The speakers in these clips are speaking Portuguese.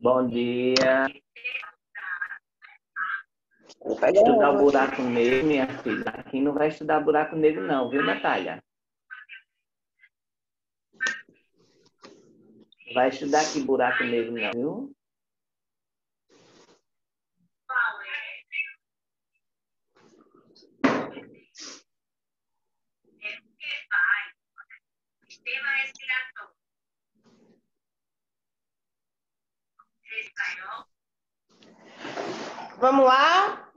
Bom dia. Vou pegar Estudar o uma. buraco negro, minha filha. Aqui não vai estudar buraco negro não, viu, Natália? Vai estudar aqui buraco negro não, viu? Vamos lá?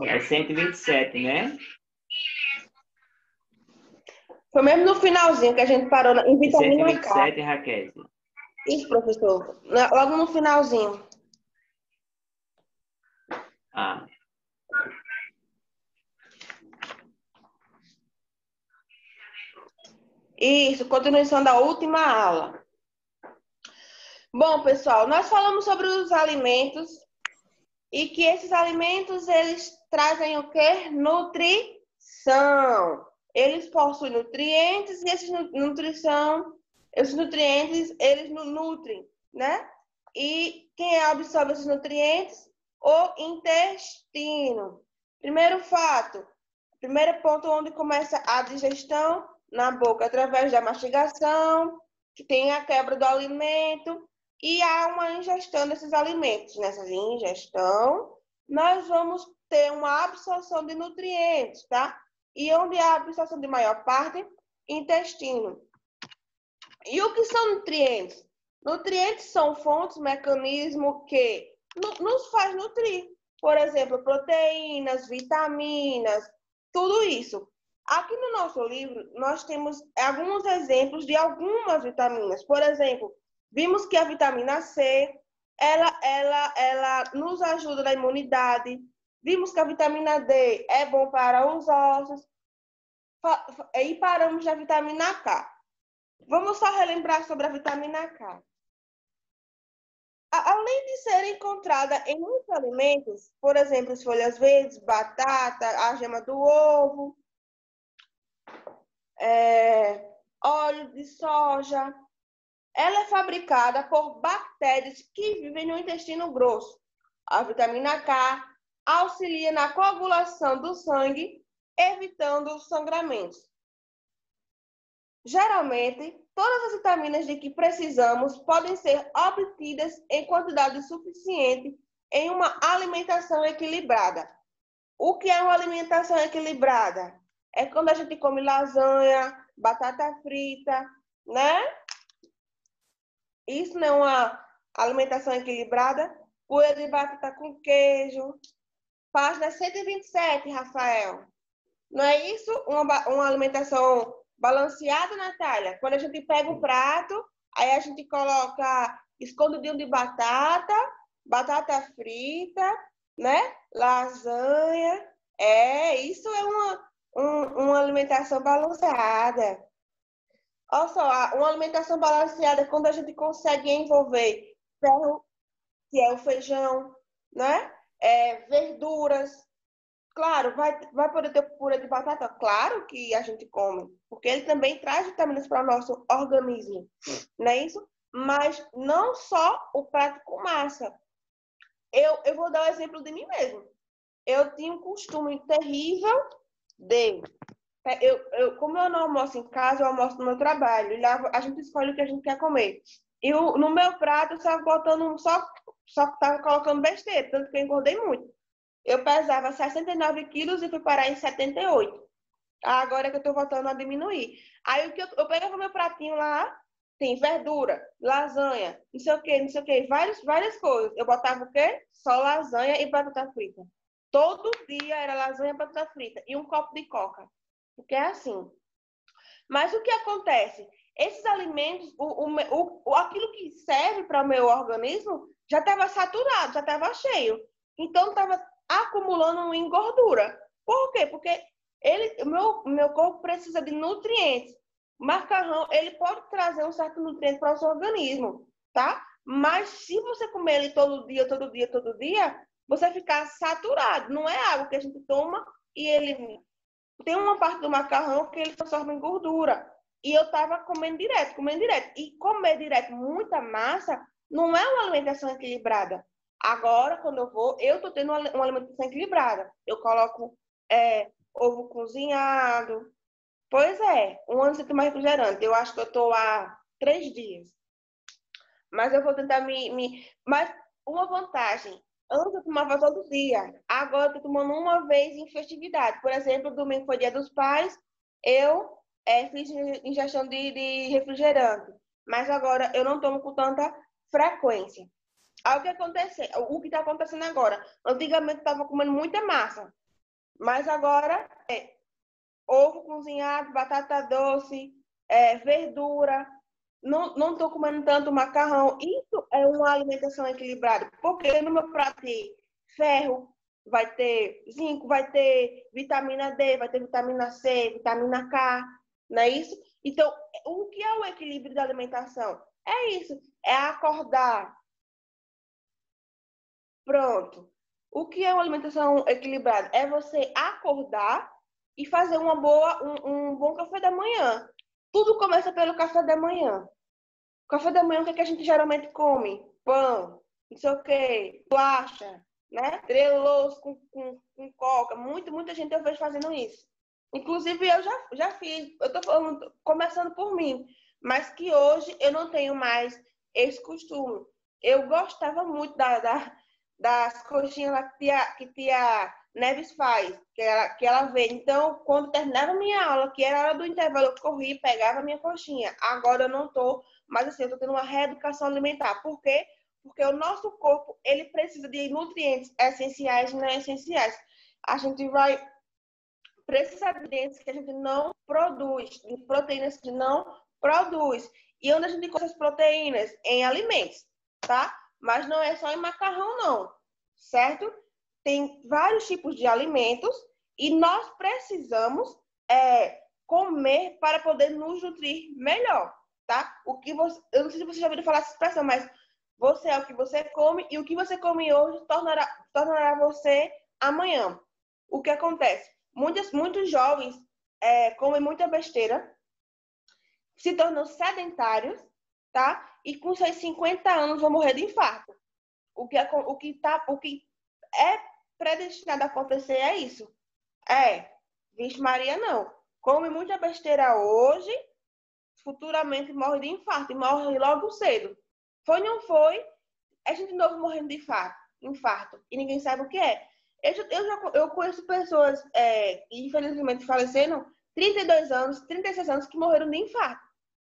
É 127, né? Foi mesmo no finalzinho que a gente parou em É vitamina K. 127, Raquel. Isso, professor. Logo no finalzinho. Ah, Isso, continuação da última aula. Bom, pessoal, nós falamos sobre os alimentos e que esses alimentos, eles trazem o quê? Nutrição. Eles possuem nutrientes e esses nutrientes, eles nutrem, né? E quem absorve esses nutrientes? O intestino. Primeiro fato, primeiro ponto onde começa a digestão na boca, através da mastigação, que tem a quebra do alimento e há uma ingestão desses alimentos. Nessa ingestão, nós vamos ter uma absorção de nutrientes, tá? E onde há a absorção de maior parte? Intestino. E o que são nutrientes? Nutrientes são fontes, mecanismo que nos faz nutrir. Por exemplo, proteínas, vitaminas, tudo isso. Aqui no nosso livro, nós temos alguns exemplos de algumas vitaminas. Por exemplo, vimos que a vitamina C, ela nos ajuda na imunidade. Vimos que a vitamina D é bom para os ossos. E paramos na vitamina K. Vamos só relembrar sobre a vitamina K. Além de ser encontrada em muitos alimentos, por exemplo, as folhas verdes, batata, a gema do ovo, óleo de soja, ela é fabricada por bactérias que vivem no intestino grosso. A vitamina K auxilia na coagulação do sangue, evitando os sangramentos. Geralmente, todas as vitaminas de que precisamos podem ser obtidas em quantidade suficiente em uma alimentação equilibrada. O que é uma alimentação equilibrada? É quando a gente come lasanha, batata frita, né? Isso não é uma alimentação equilibrada? Purê de batata com queijo. Página 127, Rafael. Não é isso? Uma alimentação balanceada, Natália? Quando a gente pega um prato, aí a gente coloca escondidinho de batata, batata frita, né? Lasanha. Isso é uma alimentação balanceada. Olha só, uma alimentação balanceada é quando a gente consegue envolver ferro, que é o feijão, né? Verduras. Claro, vai poder ter purê de batata? Claro que a gente come, porque ele também traz vitaminas para o nosso organismo, não é isso? Mas não só o prato com massa. Eu vou dar o exemplo de mim mesmo. Eu tinha um costume terrível de... como eu não almoço em casa, eu almoço no meu trabalho. E lá a gente escolhe o que a gente quer comer. E no meu prato eu estava botando só estava colocando besteira, tanto que eu engordei muito. Eu pesava 69 quilos e fui parar em 78. Agora que eu tô voltando a diminuir. Aí o que eu pegava meu pratinho lá, tem verdura, lasanha, não sei o que, várias coisas. Eu botava o quê? Só lasanha e batata frita. Todo dia era lasanha e batata frita. E um copo de coca. Porque é assim. Mas o que acontece? Esses alimentos, aquilo que serve para o meu organismo, já estava saturado, já estava cheio. Então, estava acumulando em gordura. Por quê? Porque o meu corpo precisa de nutrientes. Macarrão, ele pode trazer um certo nutriente para o seu organismo, tá? Mas se você comer ele todo dia, todo dia, todo dia, você ficar saturado. Não é algo que a gente toma e ele... Tem uma parte do macarrão que ele transforma em gordura. E eu tava comendo direto, comendo direto. E comer direto muita massa não é uma alimentação equilibrada. Agora, quando eu tô tendo uma alimentação equilibrada. Eu coloco ovo cozinhado. Pois é, um ano sem tomar refrigerante. Eu acho que eu tô há 3 dias. Mas eu vou tentar Mas uma vantagem. Antes eu tomava todo dia. Agora eu tô tomando uma vez em festividade. Por exemplo, domingo foi Dia dos Pais. Eu fiz ingestão de refrigerante. Mas agora eu não tomo com tanta frequência. Aí o que aconteceu? O que está acontecendo agora? Antigamente eu estava comendo muita massa. Mas agora ovo cozinhado, batata doce, verdura. Não estou comendo tanto macarrão. Isso é uma alimentação equilibrada. Porque no meu prato tem ferro, vai ter zinco, vai ter vitamina D, vai ter vitamina C, vitamina K, não é isso? Então, o que é o equilíbrio da alimentação? É isso, é acordar. Pronto. O que é uma alimentação equilibrada? É você acordar e fazer um bom café da manhã. Tudo começa pelo café da manhã. Café da manhã, o que, é que a gente geralmente come? Pão, não sei o quê, bolacha, né? Treloso com coca. Muita gente eu vejo fazendo isso. Inclusive, eu já fiz. Eu tô falando, começando por mim. Mas que hoje eu não tenho mais esse costume. Eu gostava muito das coxinhas lá que tia Neves faz, que ela vende. Então, quando terminava a minha aula, que era a hora do intervalo, eu corria e pegava a minha coxinha. Agora eu não tô, mas assim, eu tô tendo uma reeducação alimentar. Por quê? Porque o nosso corpo, ele precisa de nutrientes essenciais e não essenciais. A gente vai precisar de nutrientes que a gente não produz, de proteínas que não produz. E onde a gente encontra essas proteínas? Em alimentos, tá? Mas não é só em macarrão, não, certo? Tem vários tipos de alimentos e nós precisamos comer para poder nos nutrir melhor, tá? Eu não sei se você já ouviu falar essa expressão, mas você é o que você come e o que você come hoje tornará você amanhã. O que acontece? Muitos jovens comem muita besteira, se tornam sedentários, tá? E com seus 50 anos vão morrer de infarto. O que é predestinado a acontecer é isso. Vixe Maria, não. Come muita besteira hoje, futuramente morre de infarto e morre logo cedo. Foi ou não foi? É gente novo morrendo de infarto e ninguém sabe o que é. Eu conheço pessoas, infelizmente faleceram, 32 anos, 36 anos, que morreram de infarto.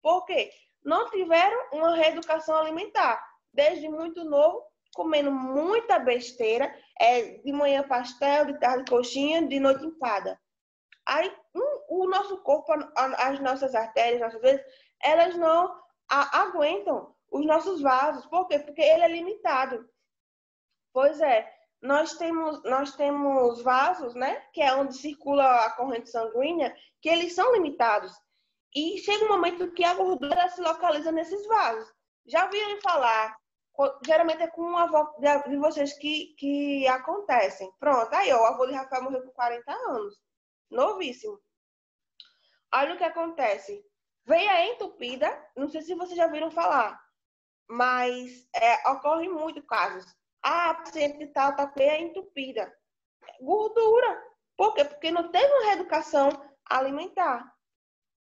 Por quê? Não tiveram uma reeducação alimentar. Desde muito novo, comendo muita besteira, de manhã pastel, de tarde coxinha, de noite empada. Aí, o nosso corpo, as nossas artérias, nossas vezes, elas não aguentam os nossos vasos. Por quê? Porque ele é limitado. Pois é, nós temos vasos, né? Que é onde circula a corrente sanguínea, que eles são limitados. E chega um momento que a gordura se localiza nesses vasos. Já ouviram falar? Geralmente é com um avô de vocês que acontecem. Pronto, aí ó, o avô de Rafael morreu com 40 anos. Novíssimo. Olha o que acontece. Veia entupida, não sei se vocês já ouviram falar, mas ocorre muito casos. A paciente tal tá veia entupida. Gordura. Por quê? Porque não teve uma reeducação alimentar.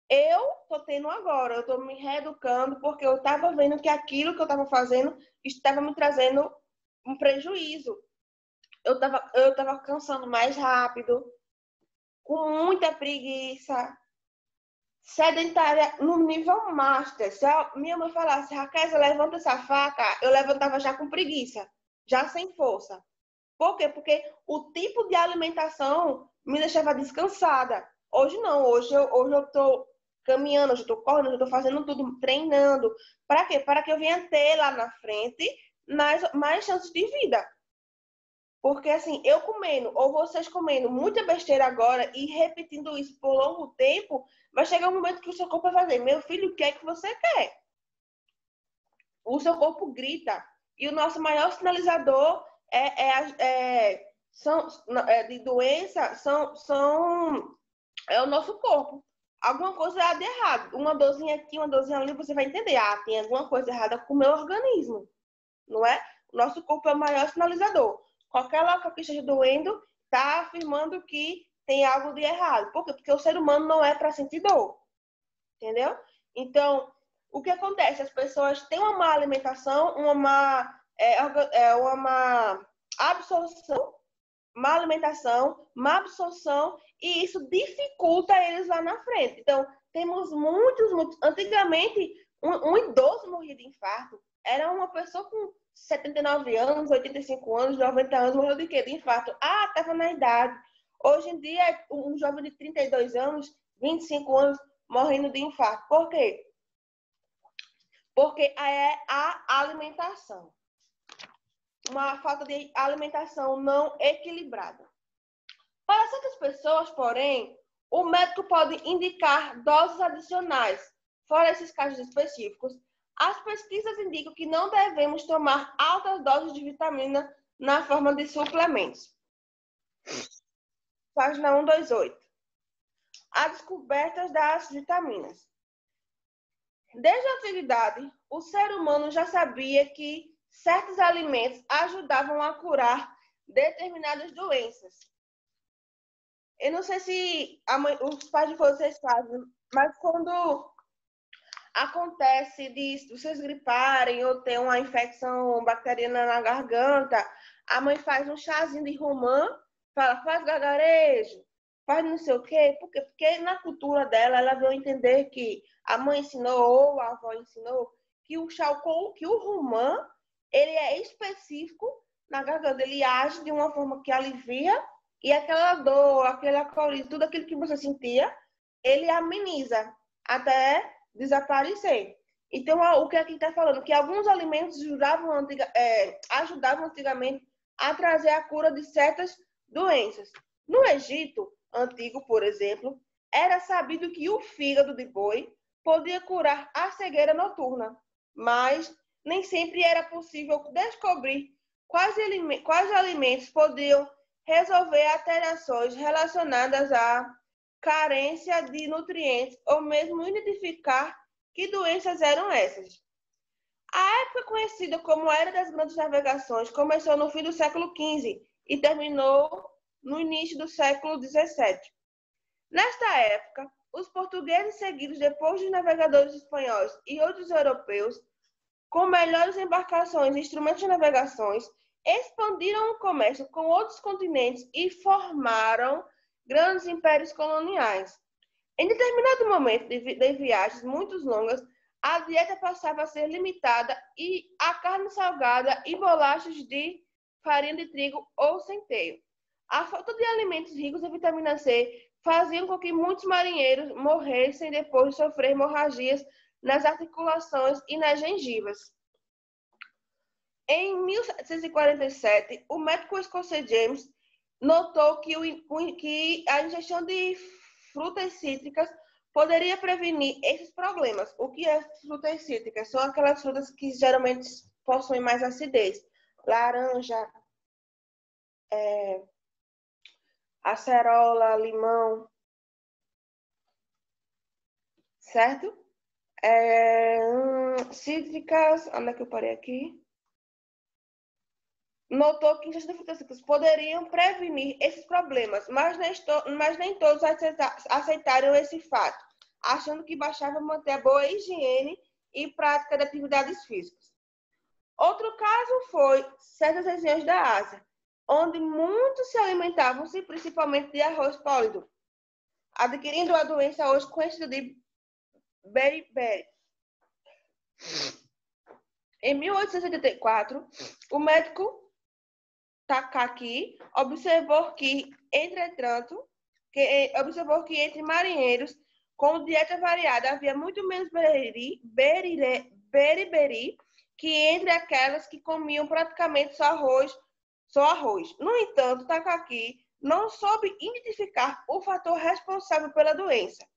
Eu tô tendo agora, eu tô me reeducando porque eu tava vendo que aquilo que eu tava fazendo estava me trazendo um prejuízo. Eu tava cansando mais rápido, com muita preguiça, sedentária no nível master. Se a minha mãe falasse, Raquel, levanta essa faca, eu levantava já com preguiça, já sem força. Por quê? Porque o tipo de alimentação me deixava descansada. Hoje não, hoje eu tô caminhando, hoje eu tô correndo, hoje eu tô fazendo tudo, treinando. Para quê? Para que eu venha ter lá na frente mais chances de vida. Porque, assim, eu comendo, ou vocês comendo muita besteira agora e repetindo isso por longo tempo, vai chegar um momento que o seu corpo vai fazer, meu filho, o que é que você quer? O seu corpo grita. E o nosso maior sinalizador de doença é o nosso corpo. Alguma coisa é de errado. Uma dorzinha aqui, uma dorzinha ali, você vai entender. Ah, tem alguma coisa errada com o meu organismo. Não é? O nosso corpo é o maior sinalizador. Qualquer local que esteja doendo, está afirmando que tem algo de errado. Por quê? Porque o ser humano não é para sentir dor. Entendeu? Então, o que acontece? As pessoas têm uma má alimentação, uma má absorção, má alimentação, má absorção, e isso dificulta eles lá na frente. Então, temos muitos. Antigamente, um idoso morria de infarto. Era uma pessoa com 79 anos, 85 anos, 90 anos, morreu de quê? De infarto. Ah, estava na idade. Hoje em dia, um jovem de 32 anos, 25 anos, morrendo de infarto. Por quê? Porque é a alimentação. Uma falta de alimentação não equilibrada. Para certas pessoas, porém, o médico pode indicar doses adicionais. Fora esses casos específicos, as pesquisas indicam que não devemos tomar altas doses de vitamina na forma de suplementos. Página 128. As descobertas das vitaminas. Desde a antiguidade, o ser humano já sabia que certos alimentos ajudavam a curar determinadas doenças. Eu não sei se os pais de vocês fazem, mas quando acontece de vocês griparem ou ter uma infecção bacteriana na garganta, a mãe faz um chazinho de romã, fala, faz gargarejo, faz não sei o quê. Por quê? Porque na cultura dela, ela veio entender que a mãe ensinou ou a avó ensinou que o romã, ele é específico na garganta, ele age de uma forma que alivia e aquela dor, aquele coriza, tudo aquilo que você sentia, ele ameniza até desaparecer. Então, o que aqui está falando? Que alguns alimentos ajudavam antigamente a trazer a cura de certas doenças. No Egito antigo, por exemplo, era sabido que o fígado de boi podia curar a cegueira noturna, mas nem sempre era possível descobrir quais alimentos podiam resolver alterações relacionadas à carência de nutrientes ou mesmo identificar que doenças eram essas. A época conhecida como Era das Grandes Navegações começou no fim do século XV e terminou no início do século XVII. Nesta época, os portugueses seguidos depois dos navegadores espanhóis e outros europeus, com melhores embarcações e instrumentos de navegações, expandiram o comércio com outros continentes e formaram grandes impérios coloniais. Em determinado momento de viagens muito longas, a dieta passava a ser limitada e a carne salgada e bolachas de farinha de trigo ou centeio. A falta de alimentos ricos em vitamina C faziam com que muitos marinheiros morressem depois de sofrer hemorragias nas articulações e nas gengivas. Em 1747, o médico escocês James notou que a ingestão de frutas cítricas poderia prevenir esses problemas. O que é frutas cítricas? São aquelas frutas que geralmente possuem mais acidez. Laranja, acerola, limão. Certo? Cítricas, onde é que eu parei aqui? Notou que ingestão de frutas cítricas poderiam prevenir esses problemas, mas nem todos aceitaram esse fato, achando que bastava manter a boa higiene e prática de atividades físicas. Outro caso foi certas regiões da Ásia, onde muitos se alimentavam principalmente de arroz pólido, adquirindo a doença hoje conhecida de beriberi. Em 1884, o médico Takaki observou que entre marinheiros com dieta variada havia muito menos beriberi que entre aquelas que comiam praticamente só arroz só arroz. No entanto, o Takaki não soube identificar o fator responsável pela doença.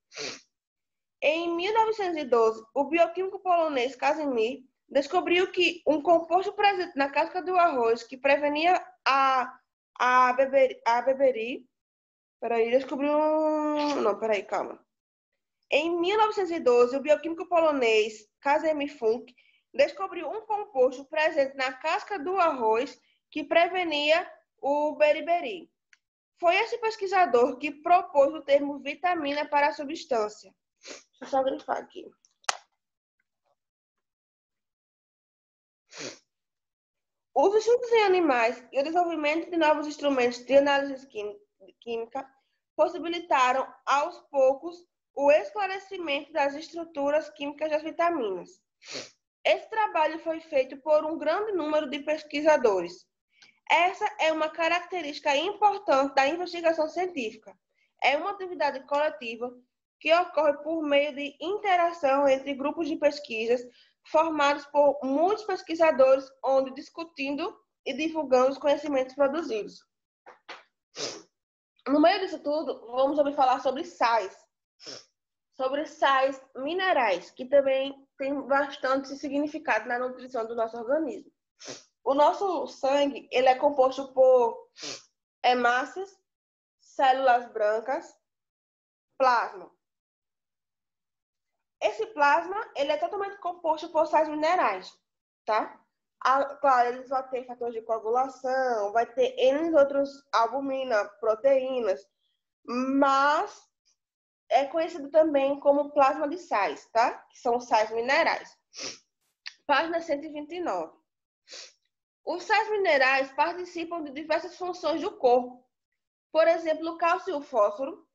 Em 1912, o bioquímico polonês Casimir descobriu que um composto presente na casca do arroz que prevenia a beberi. Peraí, descobriu um... Não, peraí, calma. Em 1912, o bioquímico polonês Casimir Funk descobriu um composto presente na casca do arroz que prevenia o beriberi. Foi esse pesquisador que propôs o termo vitamina para a substância. Deixa eu só grifar aqui. Os estudos em animais e o desenvolvimento de novos instrumentos de análise química possibilitaram, aos poucos, o esclarecimento das estruturas químicas das vitaminas. Esse trabalho foi feito por um grande número de pesquisadores. Essa é uma característica importante da investigação científica. É uma atividade coletiva que ocorre por meio de interação entre grupos de pesquisas formados por muitos pesquisadores, onde discutindo e divulgando os conhecimentos produzidos. No meio disso tudo, vamos ouvir falar sobre sais minerais, que também tem bastante significado na nutrição do nosso organismo. O nosso sangue, ele é composto por hemácias, células brancas, plasma. Esse plasma, ele é totalmente composto por sais minerais, tá? Claro, eles vão ter fatores de coagulação, vai ter N outros, albumina, proteínas, mas é conhecido também como plasma de sais, tá? Que são sais minerais. Página 129. Os sais minerais participam de diversas funções do corpo. Por exemplo, o cálcio e o fósforo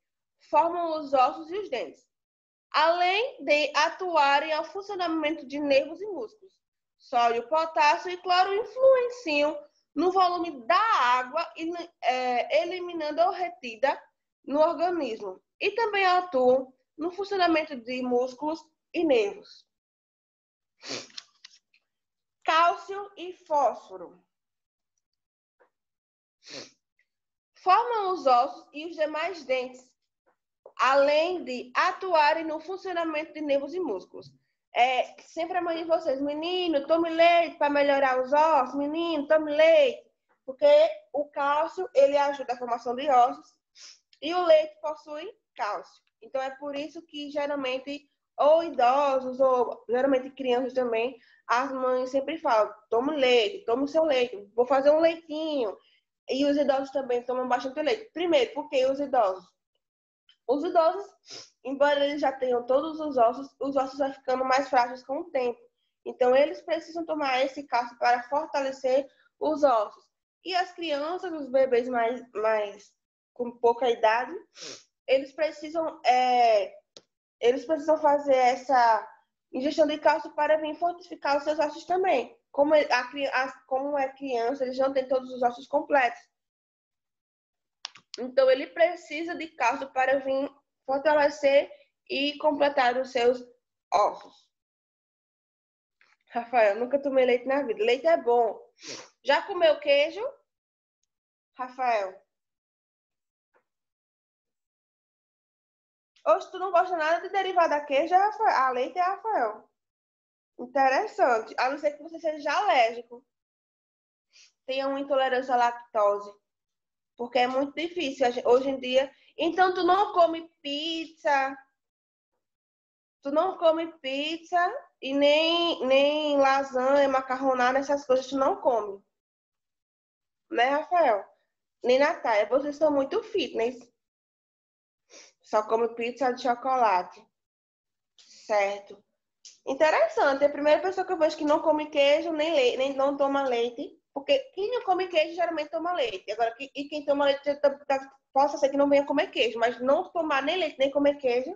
formam os ossos e os dentes, além de atuarem ao funcionamento de nervos e músculos. Sódio, potássio e cloro influenciam no volume da água, eliminando a retida no organismo, e também atuam no funcionamento de músculos e nervos. Cálcio e fósforo formam os ossos e os demais dentes, além de atuarem no funcionamento de nervos e músculos. Sempre a mãe de vocês, menino, tome leite para melhorar os ossos, menino, tome leite, porque o cálcio, ele ajuda a formação de ossos e o leite possui cálcio. Então, é por isso que geralmente, ou idosos, ou geralmente crianças também, as mães sempre falam, tome leite, tome o seu leite, vou fazer um leitinho. E os idosos também tomam bastante leite. Primeiro, porque os idosos, embora eles já tenham todos os ossos vão ficando mais frágeis com o tempo. Então, eles precisam tomar esse cálcio para fortalecer os ossos. E as crianças, os bebês mais com pouca idade, eles precisam fazer essa ingestão de cálcio para vir fortificar os seus ossos também. Como é criança, eles não têm todos os ossos completos. Então, ele precisa de cálcio para vir fortalecer e completar os seus ossos. Rafael, nunca tomei leite na vida. Leite é bom. Já comeu queijo? Rafael. Hoje tu não gosta nada de derivado da queijo, Rafael. A leite é Rafael. Interessante. A não ser que você seja alérgico. Tenha uma intolerância à lactose. Porque é muito difícil hoje em dia. Então, tu não come pizza. Tu não come pizza e nem lasanha, macarronada, essas coisas tu não come. Né, Rafael? Nem Natália. Vocês são muito fitness. Só come pizza de chocolate. Certo. Interessante. É a primeira pessoa que eu vejo que não come queijo, nem leite, nem não toma leite. Porque quem não come queijo geralmente toma leite. Agora, e quem toma leite possa ser que não venha comer queijo, mas não tomar nem leite, nem comer queijo.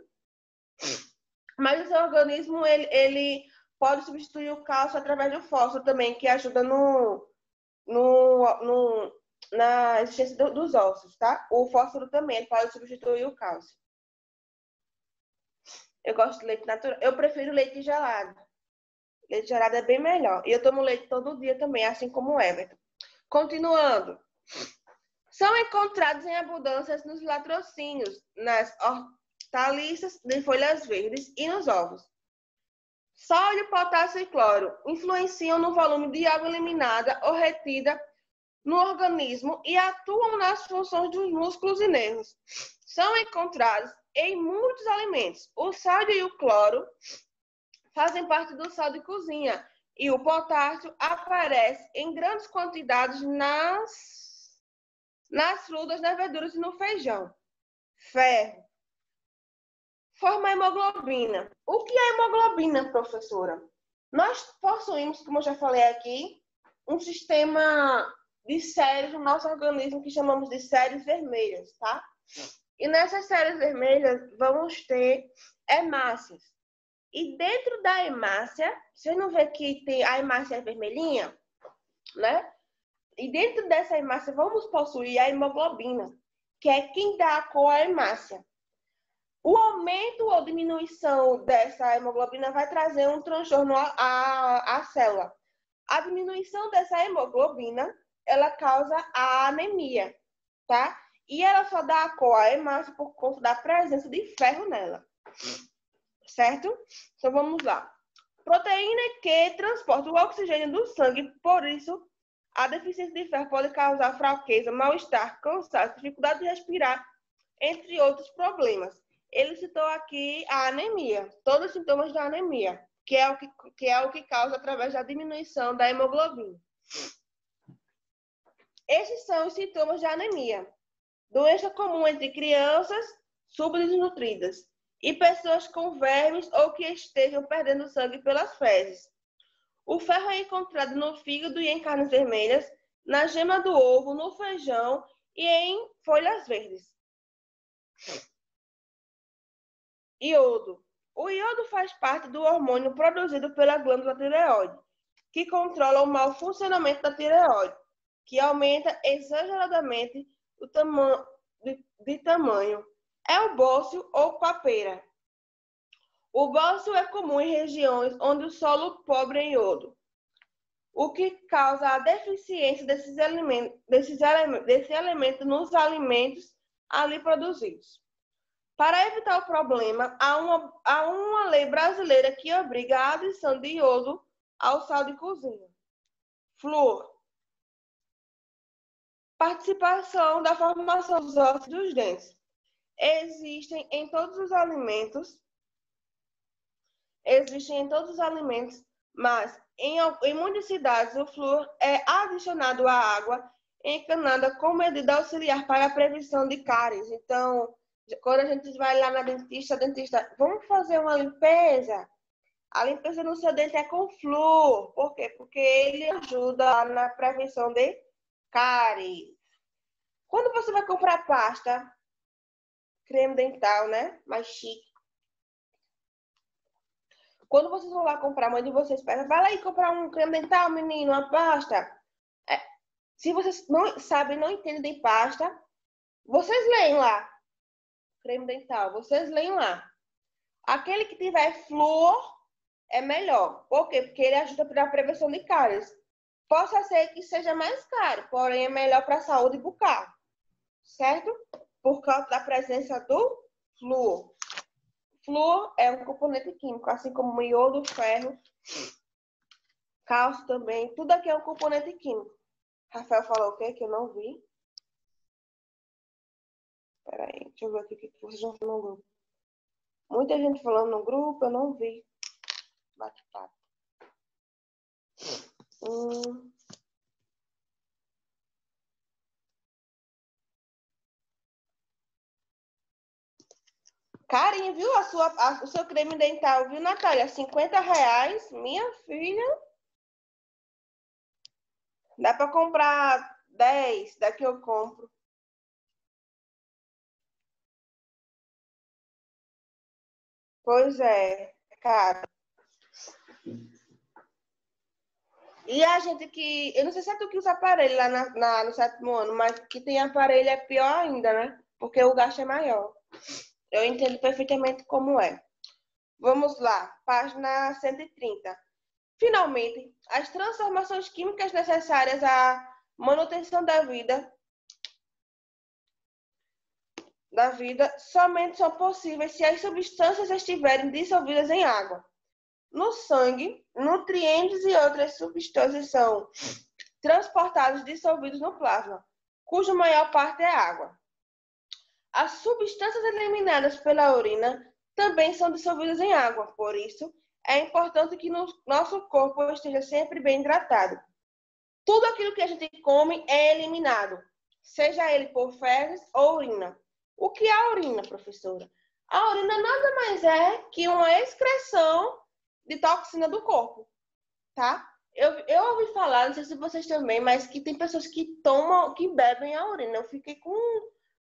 Mas o seu organismo, ele pode substituir o cálcio através do fósforo também, que ajuda na existência dos ossos, tá? O fósforo também pode substituir o cálcio. Eu gosto de leite natural. Eu prefiro leite gelado. Leite gelado é bem melhor. E eu tomo leite todo dia também, assim como o Everton. Continuando. São encontrados em abundância nos latrocínios, nas hortaliças de folhas verdes e nos ovos. Sódio, potássio e cloro influenciam no volume de água eliminada ou retida no organismo e atuam nas funções dos músculos e nervos. São encontrados em muitos alimentos. O sódio e o cloro fazem parte do sal de cozinha e o potássio aparece em grandes quantidades nas frutas, nas verduras e no feijão. Ferro. Forma hemoglobina. O que é hemoglobina, professora? Nós possuímos, como eu já falei aqui, um sistema de séries no nosso organismo que chamamos de séries vermelhas, tá? E nessas séries vermelhas vamos ter hemácias. E dentro da hemácia, vocês não vê que tem a hemácia vermelhinha, né? E dentro dessa hemácia vamos possuir a hemoglobina, que é quem dá a cor à hemácia. O aumento ou diminuição dessa hemoglobina vai trazer um transtorno à célula. A diminuição dessa hemoglobina, ela causa a anemia, tá? E ela só dá a cor à hemácia por conta da presença de ferro nela. Certo? Então vamos lá. Proteína que transporta o oxigênio do sangue, por isso a deficiência de ferro pode causar fraqueza, mal-estar, cansaço, dificuldade de respirar, entre outros problemas. Ele citou aqui a anemia, todos os sintomas da anemia, que é o que causa através da diminuição da hemoglobina. Esses são os sintomas da anemia. Doença comum entre crianças subdesnutridas e pessoas com vermes ou que estejam perdendo sangue pelas fezes. O ferro é encontrado no fígado e em carnes vermelhas, na gema do ovo, no feijão e em folhas verdes. Iodo. O iodo faz parte do hormônio produzido pela glândula tireoide, que controla o mau funcionamento da tireoide, que aumenta exageradamente de tamanho. É o bócio ou papeira. O bócio é comum em regiões onde o solo pobre em iodo, o que causa a deficiência desse elemento nos alimentos ali produzidos. Para evitar o problema, há uma lei brasileira que obriga a adição de iodo ao sal de cozinha. Flúor. Participação da formação dos ossos dos dentes. Existem em todos os alimentos, mas em muitas cidades o flúor é adicionado à água encanada com medida auxiliar para a prevenção de cáries. Então, quando a gente vai lá na dentista, vamos fazer uma limpeza? A limpeza no seu dente é com flúor. Por quê? Porque ele ajuda na prevenção de cáries. Quando você vai comprar pasta, creme dental, né? Mais chique. Quando vocês vão lá comprar, a mãe de vocês pede, vai lá e comprar um creme dental, menino, uma pasta. Se vocês não sabem, não entendem de pasta, vocês leem lá. Creme dental, vocês leem lá. Aquele que tiver flúor é melhor. Por quê? Porque ele ajuda para a prevenção de cáries. Possa ser que seja mais caro, porém é melhor para a saúde bucal. Certo? Por causa da presença do flúor. Flúor é um componente químico, assim como o iodo, ferro, cálcio também. Tudo aqui é um componente químico. Rafael falou o quê? Que eu não vi. Peraí, deixa eu ver aqui o que vocês vão falar no grupo. Muita gente falando no grupo, eu não vi. Bate-papo. Carinho, viu? O seu creme dental, viu, Natália? R$50. Minha filha. Dá para comprar 10. Daqui eu compro. Pois é, cara. E a gente que... Eu não sei se é tu que usa aparelho lá no 7º ano, mas que tem aparelho é pior ainda, né? Porque o gasto é maior. Eu entendo perfeitamente como é. Vamos lá, página 130. Finalmente, as transformações químicas necessárias à manutenção da vida somente são possíveis se as substâncias estiverem dissolvidas em água. No sangue, nutrientes e outras substâncias são transportados dissolvidos no plasma, cuja maior parte é água. As substâncias eliminadas pela urina também são dissolvidas em água, por isso é importante que nosso corpo esteja sempre bem hidratado. Tudo aquilo que a gente come é eliminado, seja ele por fezes ou urina. O que é a urina, professora? A urina nada mais é que uma excreção de toxina do corpo, tá? Eu ouvi falar, não sei se vocês também, mas que tem pessoas que bebem a urina. Eu fiquei com,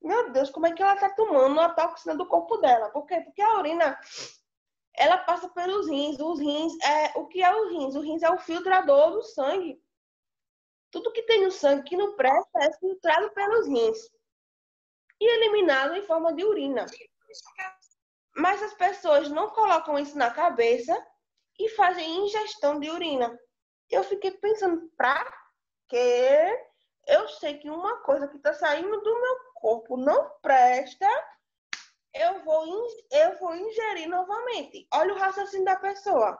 meu Deus, como é que ela tá tomando a toxina do corpo dela? Por quê? Porque a urina, ela passa pelos rins. O que é o rins? O rins é o filtrador do sangue. Tudo que tem no sangue que não presta é filtrado pelos rins e eliminado em forma de urina. Mas as pessoas não colocam isso na cabeça e fazem ingestão de urina. Eu fiquei pensando, pra quê? Eu sei que uma coisa que está saindo do meu corpo não presta, eu vou ingerir novamente. Olha o raciocínio da pessoa.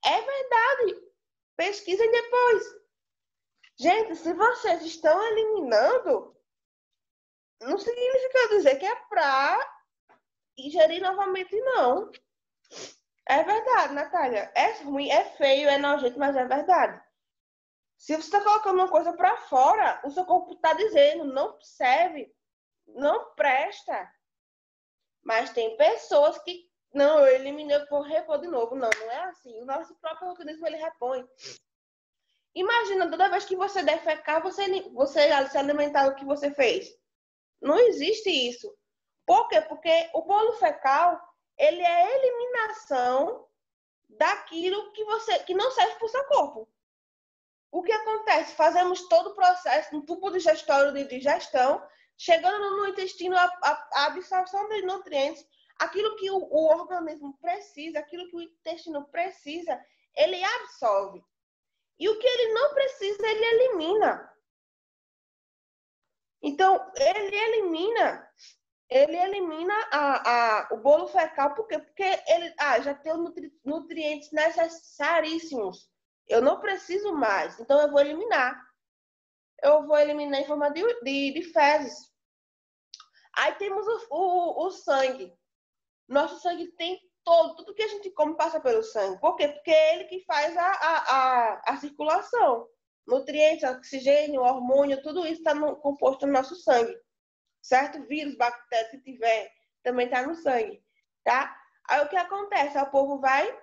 É verdade. Pesquisem depois. Gente, se vocês estão eliminando, não significa dizer que é para ingerir novamente, não. É verdade, Natália. É ruim, é feio, é nojento, mas é verdade. Se você está colocando uma coisa para fora, o seu corpo está dizendo, não serve, não presta. Mas tem pessoas que, não, eu eliminei, eu vou repor de novo. Não, não é assim. O nosso próprio organismo, ele repõe. Imagina, toda vez que você defecar, você se alimentar do que você fez. Não existe isso. Por quê? Porque o bolo fecal, ele é a eliminação daquilo que não serve para o seu corpo. O que acontece? Fazemos todo o processo no tubo digestório de digestão, chegando no intestino, a absorção de nutrientes, aquilo que o organismo precisa, aquilo que o intestino precisa, ele absorve. E o que ele não precisa, ele elimina. Então, ele elimina o bolo fecal, por quê? Porque ele já tem os nutrientes necessaríssimos. Eu não preciso mais, então eu vou eliminar. Eu vou eliminar em forma de fezes. Aí temos o sangue. Nosso sangue tem tudo que a gente come passa pelo sangue. Por quê? Porque é ele que faz a circulação. Nutrientes, oxigênio, hormônio, tudo isso está composto no nosso sangue. Certo? Vírus, bactérias, se tiver, também está no sangue. Tá? Aí o que acontece? O povo vai...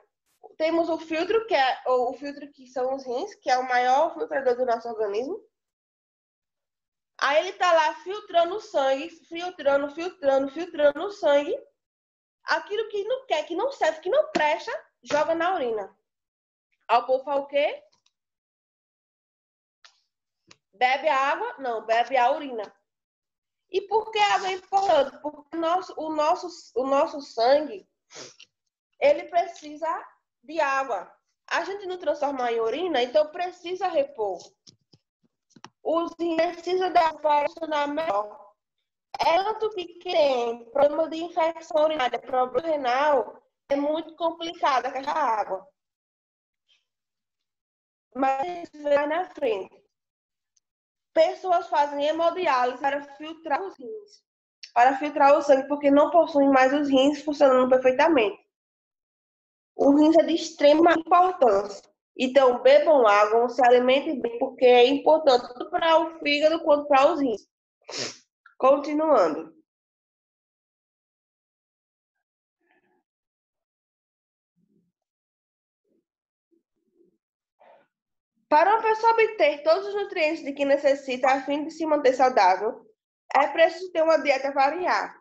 Temos o filtro, que são os rins, que é o maior filtrador do nosso organismo. Aí ele tá lá filtrando o sangue, filtrando o sangue. Aquilo que não quer, que não serve, que não presta, joga na urina. Aí o povo faz o quê? Bebe a água? Não, bebe a urina. E por que a água é importante? Porque o nosso sangue, ele precisa de água. A gente não transforma em urina, então precisa repor. Os rins precisam da água para funcionar melhor. É tanto que tem problema de infecção urinária, problema renal, é muito complicado a água. Mas vai na frente. Pessoas fazem hemodiálise para filtrar os rins, para filtrar o sangue, porque não possuem mais os rins funcionando perfeitamente. O rins é de extrema importância. Então, bebam água, se alimentem bem, porque é importante tanto para o fígado quanto para os rins. Continuando. Para uma pessoa obter todos os nutrientes de que necessita a fim de se manter saudável, é preciso ter uma dieta variada.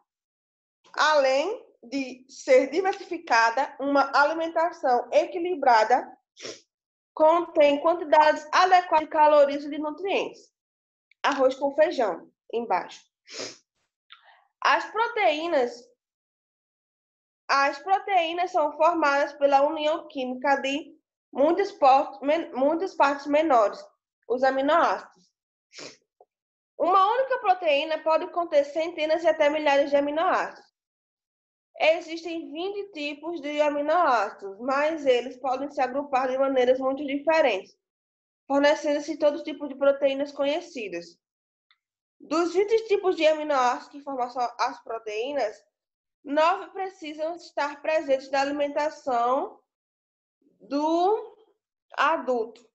Além de ser diversificada, uma alimentação equilibrada contém quantidades adequadas de calorias e de nutrientes. Arroz com feijão, embaixo. As proteínas são formadas pela união química de muitas partes menores, os aminoácidos. Uma única proteína pode conter centenas e até milhares de aminoácidos. Existem 20 tipos de aminoácidos, mas eles podem se agrupar de maneiras muito diferentes, fornecendo-se todo tipo de proteínas conhecidas. Dos 20 tipos de aminoácidos que formam as proteínas, 9 precisam estar presentes na alimentação do adulto.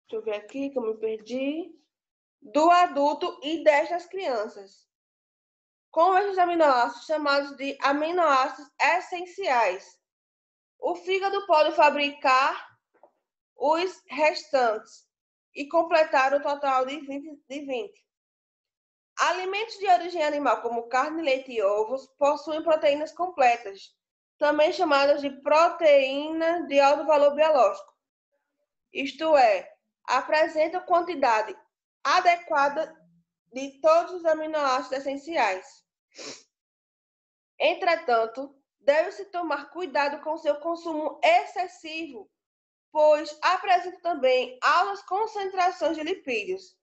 Deixa eu ver aqui que eu me perdi. Do adulto e 10 das crianças. Com esses aminoácidos chamados de aminoácidos essenciais. O fígado pode fabricar os restantes e completar o total de 20. Alimentos de origem animal, como carne, leite e ovos, possuem proteínas completas, também chamadas de proteína de alto valor biológico. Isto é, apresentam quantidade adequada de todos os aminoácidos essenciais. Entretanto, deve-se tomar cuidado com seu consumo excessivo, pois apresentam também altas concentrações de lipídios.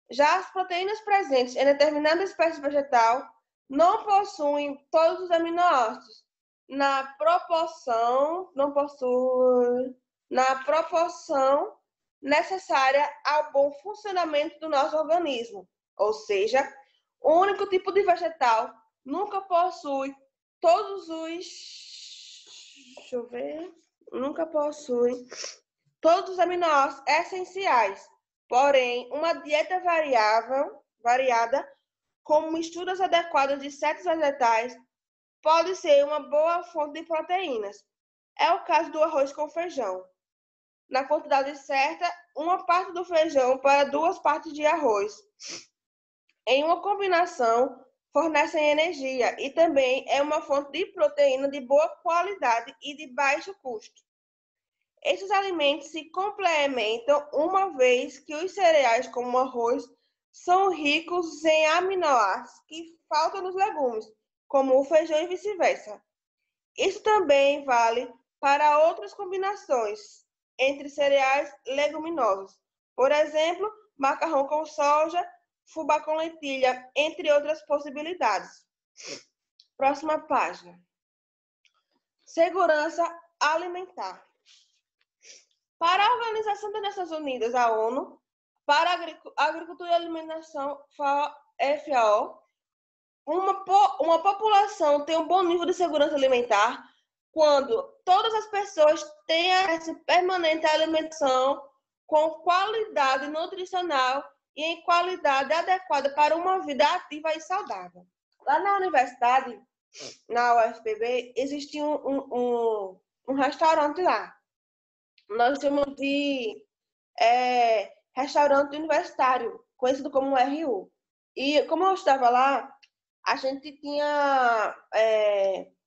Já as proteínas presentes em determinada espécie vegetal não possuem todos os aminoácidos na proporção necessária ao bom funcionamento do nosso organismo. Ou seja, o único tipo de vegetal nunca possui todos os aminoácidos essenciais. Porém, uma dieta variada, com misturas adequadas de certos vegetais, pode ser uma boa fonte de proteínas. É o caso do arroz com feijão. Na quantidade certa, uma parte do feijão para 2 partes de arroz. Em uma combinação, fornecem energia e também é uma fonte de proteína de boa qualidade e de baixo custo. Esses alimentos se complementam uma vez que os cereais, como o arroz, são ricos em aminoácidos que faltam nos legumes, como o feijão e vice-versa. Isso também vale para outras combinações entre cereais leguminosos. Por exemplo, macarrão com soja, fubá com lentilha, entre outras possibilidades. Próxima página. Segurança alimentar. Para a Organização das Nações Unidas, a ONU, para a Agricultura e Alimentação, FAO, uma população tem um bom nível de segurança alimentar quando todas as pessoas têm acesso permanente à alimentação com qualidade nutricional e em qualidade adequada para uma vida ativa e saudável. Lá na universidade, na UFPB, existia um restaurante lá. Nós chamamos de restaurante universitário, conhecido como RU. E como eu estava lá, a gente tinha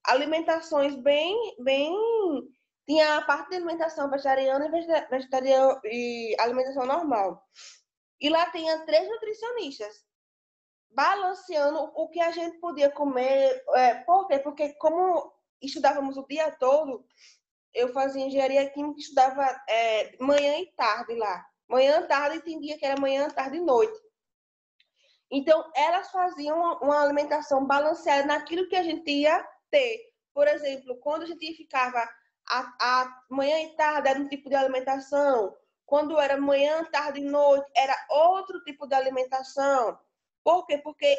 alimentações tinha a parte de alimentação vegetariana e alimentação normal. E lá tinha 3 nutricionistas balanceando o que a gente podia comer. Por quê? Porque como estudávamos o dia todo, eu fazia engenharia química e estudava manhã e tarde lá. Manhã, tarde, e tem dia que era manhã, tarde e noite. Então, elas faziam uma alimentação balanceada naquilo que a gente ia ter. Por exemplo, quando a gente ficava a manhã e tarde, era um tipo de alimentação. Quando era manhã, tarde e noite, era outro tipo de alimentação. Por quê? Porque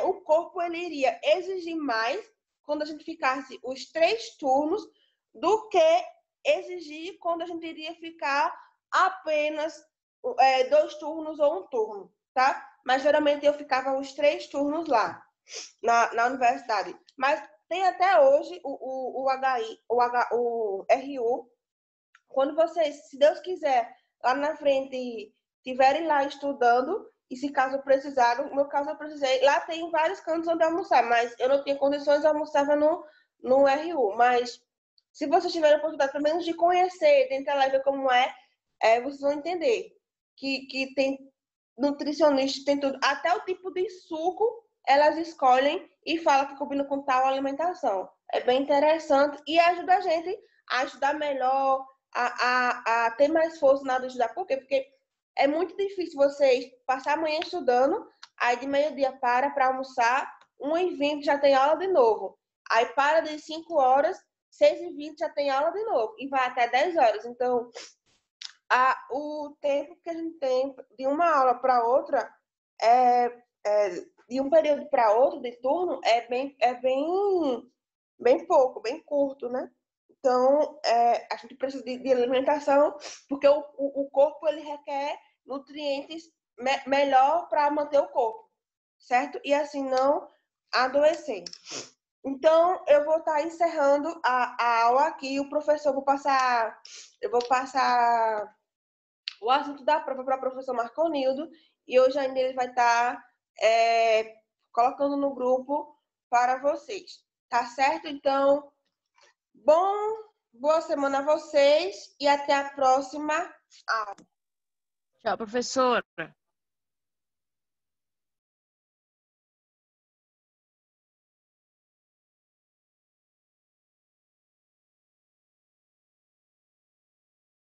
o corpo ele iria exigir mais quando a gente ficasse os 3 turnos do que exigir quando a gente iria ficar apenas 2 turnos ou 1 turno, tá? Mas geralmente eu ficava os 3 turnos lá, na universidade. Mas tem até hoje o RU. Quando vocês, se Deus quiser, lá na frente, estiverem lá estudando, e se caso precisaram, no meu caso eu precisei, lá tem vários cantos onde almoçar, mas eu não tinha condições, eu almoçava no RU. Mas se vocês tiverem a oportunidade, pelo menos, de conhecer, de entrar lá e ver como vocês vão entender que tem nutricionistas, tem tudo. Até o tipo de suco elas escolhem e falam que combina com tal alimentação. É bem interessante e ajuda a gente a estudar melhor, a ter mais força na hora de estudar. Por quê? Porque é muito difícil vocês passar a manhã estudando, aí de meio-dia para almoçar, 1h20 já tem aula de novo. Aí para de 5 horas, 6h20 já tem aula de novo. E vai até 10 horas. Então, o tempo que a gente tem de uma aula para outra, de um período para outro, de turno, é bem pouco, bem curto, né? Então, a gente precisa de alimentação, porque o corpo ele requer nutrientes melhor para manter o corpo, certo? E assim não adoecer. Então, eu vou estar encerrando a aula aqui. O professor, eu vou passar o assunto da prova para o professor Marconildo, e hoje ainda ele vai estar colocando no grupo para vocês. Tá certo? Então, boa semana a vocês e até a próxima aula. Tchau, professora.